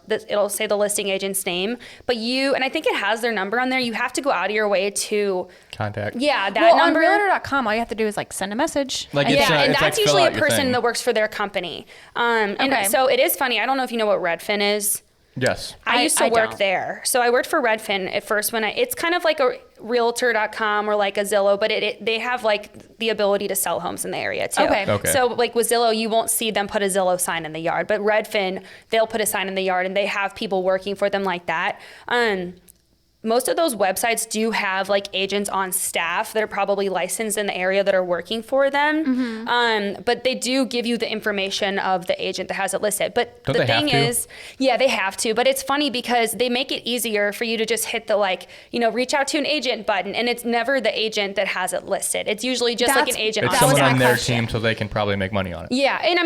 it'll say the listing agent's name. But and I think it has their number on there. You have to go out of your way to contact. Yeah, that number. On realtor.com, all you have to do is like send a message. Like and that's like usually a person that works for their company. And so it is funny. I don't know if you know what Redfin is. Yes. I used to work there. So I worked for Redfin at first it's kind of like a realtor.com or like a Zillow, but they have like the ability to sell homes in the area too. Okay. So like with Zillow, you won't see them put a Zillow sign in the yard, but Redfin, they'll put a sign in the yard and they have people working for them like that. Most of those websites do have like agents on staff that are probably licensed in the area that are working for them. But they do give you the information of the agent that has it listed. But the thing is, they have to. But it's funny because they make it easier for you to just hit the reach out to an agent button. And it's never the agent that has it listed. It's usually just like an agent. It's someone on their team so they can probably make money on it. Yeah. And I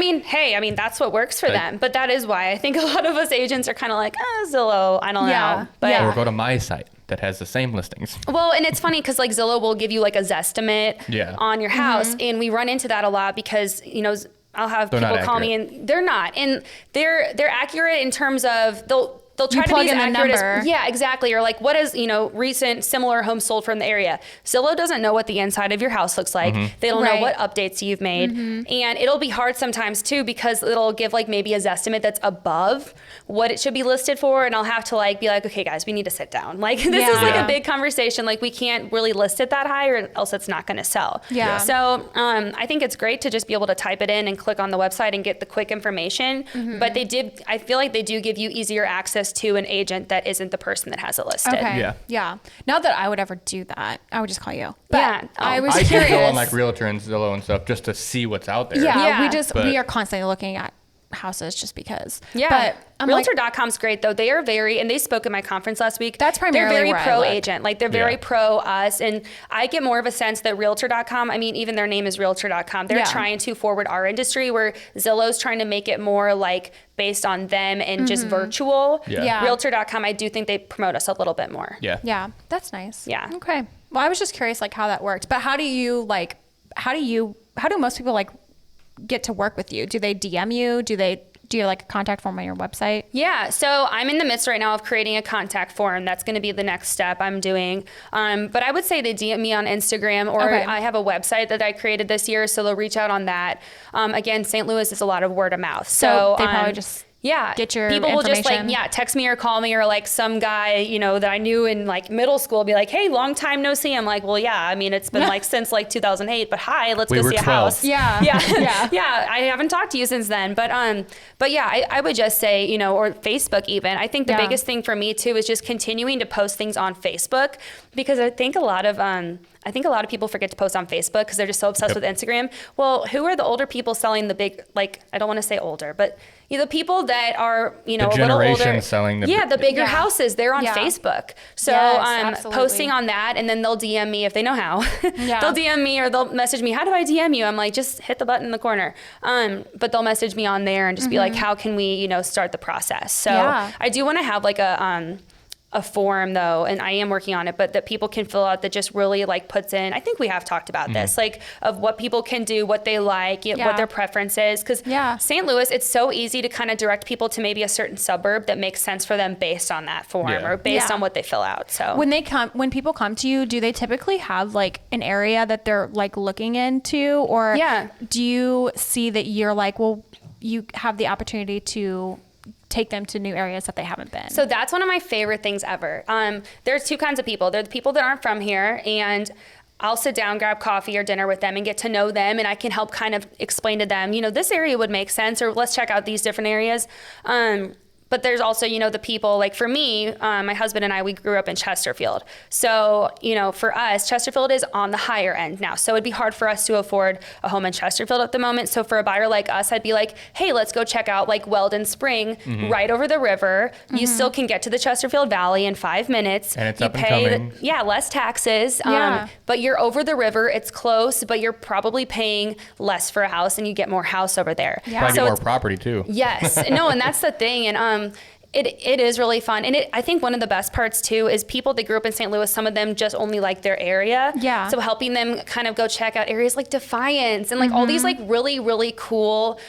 mean, that's what works for them. But that is why I think a lot of us agents are kind of like, Zillow, I don't know. Or go to my site. that has the same listings. Well, and it's funny because like Zillow will give you like a Zestimate on your house. And we run into that a lot because, you know, I'll have people call me and they're not. And they're accurate in terms of they'll try to be as accurate as, yeah, exactly. Or like, what is, you know, recent similar homes sold from the area. Zillow doesn't know what the inside of your house looks like. They don't know what updates you've made. And it'll be hard sometimes too, because it'll give like maybe a Zestimate that's above what it should be listed for. And I'll have to like, be like, okay guys, we need to sit down. Like this is like a big conversation. Like we can't really list it that high or else it's not going to sell. So I think it's great to just be able to type it in and click on the website and get the quick information. But I feel like they do give you easier access to an agent that isn't the person that has it listed. Yeah. Not that I would ever do that. I would just call you. But I was I curious. do go on like Realtor and Zillow and stuff just to see what's out there. We are constantly looking at houses just because. But Realtor.com's great though. They are and they spoke at my conference last week. That's primarily they're very where pro agent. Like they're very pro us. And I get more of a sense that Realtor.com, I mean, even their name is Realtor.com. They're trying to forward our industry where Zillow's trying to make it more like based on them and just virtual. Realtor.com, I do think they promote us a little bit more. Yeah. That's nice. Yeah. Okay. Well, I was just curious like how that worked, but how do most people like get to work with you? Do they DM you? Do you like a contact form on your website? Yeah, so I'm in the midst right now of creating a contact form. That's going to be the next step I'm doing. But I would say they DM me on Instagram or I have a website that I created this year, so they'll reach out on that. Again, St. Louis is a lot of word of mouth. So they probably just get your people will just information. like text me or call me, or like some guy, you know, that I knew in like middle school be like, hey, long time no see. I'm like, well, yeah, I mean, it's been like since like 2008, but hi, let's go see a house. Yeah. I haven't talked to you since then, but yeah, I would just say, you know, or Facebook even. I think the biggest thing for me too is just continuing to post things on Facebook, because I think a lot of people forget to post on Facebook because they're just so obsessed with Instagram. Well, who are the older people selling the big, like, I don't want to say older, but the people that are, you know, a little older, selling the bigger houses, they're on Facebook. So posting on that, and then they'll DM me if they know how. They'll DM me or they'll message me, how do I DM you? I'm like, just hit the button in the corner. But they'll message me on there and just be like, how can we, you know, start the process? So I do want to have like a form though, and I am working on it, but that people can fill out that just really like puts in, I think we have talked about this, like of what people can do, what they like, what their preference is. Cause St. Louis, it's so easy to kind of direct people to maybe a certain suburb that makes sense for them based on that form or based on what they fill out. So when people come to you, do they typically have like an area that they're like looking into, or do you see that you're like, well, you have the opportunity to take them to new areas that they haven't been? So that's one of my favorite things ever. There's two kinds of people. There are the people that aren't from here, and I'll sit down, grab coffee or dinner with them and get to know them, and I can help kind of explain to them, you know, this area would make sense, or let's check out these different areas. But there's also, you know, the people, like for me, my husband and I, we grew up in Chesterfield. So, you know, for us, Chesterfield is on the higher end now. So it'd be hard for us to afford a home in Chesterfield at the moment. So for a buyer like us, I'd be like, hey, let's go check out like Weldon Spring right over the river. You still can get to the Chesterfield Valley in 5 minutes. And it's you up and coming. Less taxes. But you're over the river. It's close, but you're probably paying less for a house and you get more house over there. Probably get more property too. Yes. No, and that's the thing. And it is really fun. And I think one of the best parts too is people that grew up in St. Louis, some of them just only like their area. So helping them kind of go check out areas like Defiance and like all these like really, really cool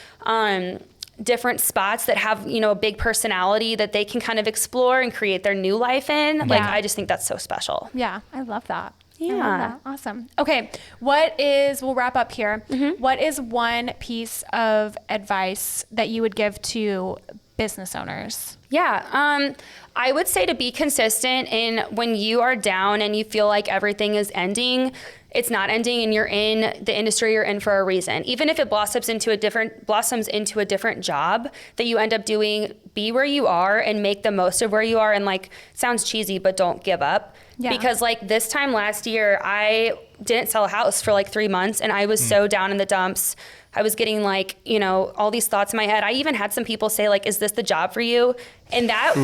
different spots that have, you know, a big personality that they can kind of explore and create their new life in. Like, I just think that's so special. Yeah, I love that. Yeah. Awesome. Okay. We'll wrap up here. What is one piece of advice that you would give to business owners? I would say to be consistent in when you are down and you feel like everything is ending, it's not ending, and you're in the industry you're in for a reason. Even if it blossoms into a different job that you end up doing, be where you are and make the most of where you are. And like, it sounds cheesy, but don't give up. Because like this time last year, I didn't sell a house for like 3 months, and I was so down in the dumps. I was getting like, you know, all these thoughts in my head. I even had some people say like, is this the job for you? And that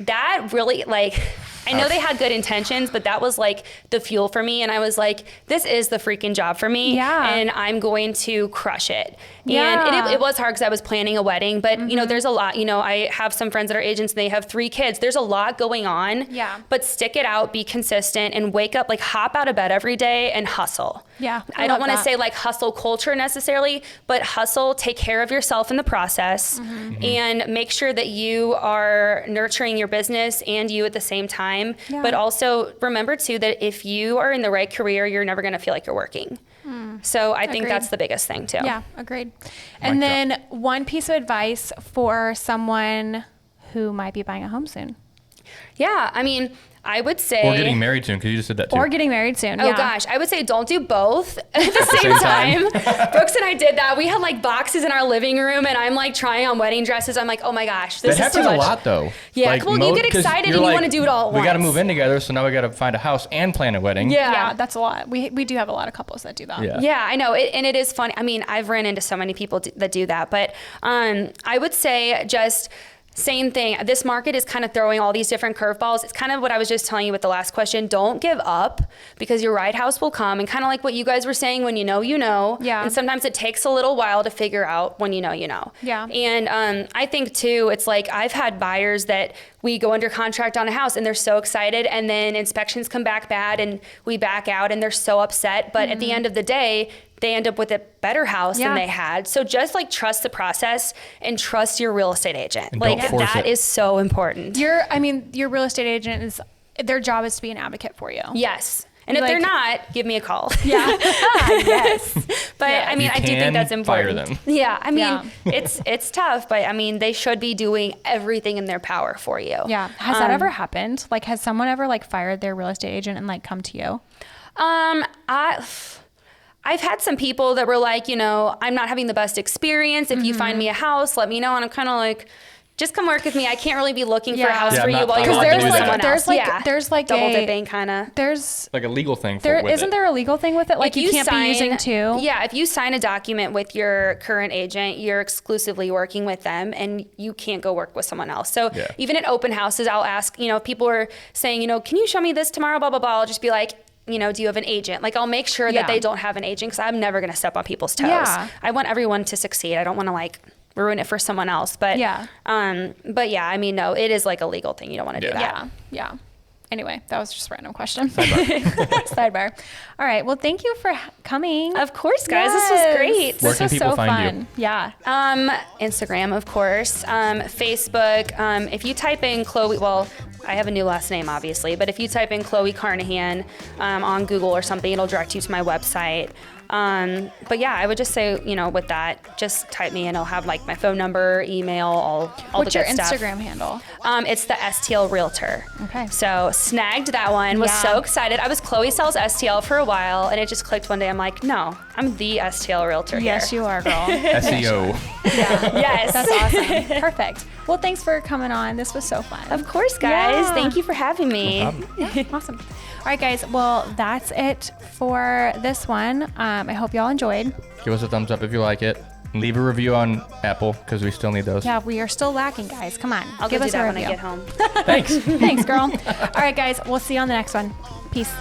that really, like, I know they had good intentions, but that was like the fuel for me. And I was like, this is the freaking job for me. Yeah. And I'm going to crush it. Yeah. And it was hard because I was planning a wedding, but you know, there's a lot, you know, I have some friends that are agents and they have 3 kids. There's a lot going on. Yeah. But stick it out, be consistent, and wake up, like hop out of bed every day and hustle. Yeah. I don't want to say like hustle culture necessarily, but hustle, take care of yourself in the process, and make sure that you are nurturing your business and you at the same time. Yeah. But also remember too that if you are in the right career, you're never going to feel like you're working. So I think Agreed. that's the biggest thing too. Yeah, agreed. And then one piece of advice for someone who might be buying a home soon. Yeah, I mean, I would say... Or getting married soon, because you just said that too. Or getting married soon. Oh gosh, I would say don't do both at the same time. Brooks and I did that. We had like boxes in our living room, and I'm like trying on wedding dresses. I'm like, oh my gosh, this that is too happens much. a lot though. Yeah, Like, well, you get 'cause excited and you're you like, want to do it all at once. We got to move in together, so now we got to find a house and plan a wedding. Yeah, that's a lot. We do have a lot of couples that do that. Yeah. Yeah, I know. And it is funny. I mean, I've ran into so many people that do that. But I would say just same thing. This market is kind of throwing all these different curveballs. It's kind of what I was just telling you with the last question. Don't give up, because your right house will come. And kind of like what you guys were saying, when you know, you know. Yeah. And sometimes it takes a little while to figure out when you know, you know. Yeah. And I think too, it's like I've had buyers that we go under contract on a house and they're so excited, and then inspections come back bad and we back out and they're so upset. But at the end of the day, they end up with a better house than they had. So just like trust the process and trust your real estate agent. And Like don't force that it. is so important. Your real estate agent is, their job is to be an advocate for you. Yes. And if Like- they're not, give me a call. Yeah. Yes. But Yes. I mean, You I do think can that's fire important. them. Yeah. I mean, Yeah. it's tough, but I mean, they should be doing everything in their power for you. Yeah. Has that ever happened? Like, has someone ever like fired their real estate agent and like come to you? I've had some people that were like, you know, I'm not having the best experience. If you find me a house, let me know. And I'm kind of like, just come work with me. I can't really be looking for a Yeah. house Yeah, for I'm you not- while I'm you're not working doing with that. someone There's else. like- Yeah. there's like double a- dipping kind of. There's Like a legal thing. isn't there a legal thing with it? Like you can't be using two. Yeah, if you sign a document with your current agent, you're exclusively working with them and you can't go work with someone else. So Yeah. even at open houses, I'll ask, you know, if people are saying, you know, can you show me this tomorrow, blah, blah, blah. I'll just be like, you know, do you have an agent? Like I'll make sure Yeah. that they don't have an agent, because I'm never going to step on people's toes. Yeah. I want everyone to succeed. I don't want to like ruin it for someone else. But Yeah. but yeah, I mean, no, it is like a legal thing. You don't want to do that. Yeah. Yeah. Anyway, that was just a random question. Sidebar. All right. Well, thank you for coming. Of course, guys. This was great. Where This can was people so find you? fun. Yeah. Instagram, of course, Facebook. If you type in Chloe, well, I have a new last name, obviously, but if you type in Chloe Carnahan on Google or something, it'll direct you to my website. But yeah, I would just say, you know, with that, just type me and I'll have like my phone number, email, all What's the your good stuff. Instagram handle? It's the STL Realtor. Okay. So snagged that one. Was Yeah. so excited. I was Chloe Sells STL for a while, and it just clicked one day. I'm like, no, I'm the STL Realtor Yes, here. you are, girl. SEO. Yes. That's awesome. Perfect. Well, thanks for coming on. This was so fun. Of course, guys. Yeah. Thank you for having me. Yeah, awesome. All right, guys. Well, that's it for this one. I hope y'all enjoyed. Give us a thumbs up if you like it. Leave a review on Apple, because we still need those. Yeah, we are still lacking, guys. Come on. I'll give go us do a that when review. I get home. Thanks. Thanks, girl. All right, guys. We'll see you on the next one. Peace.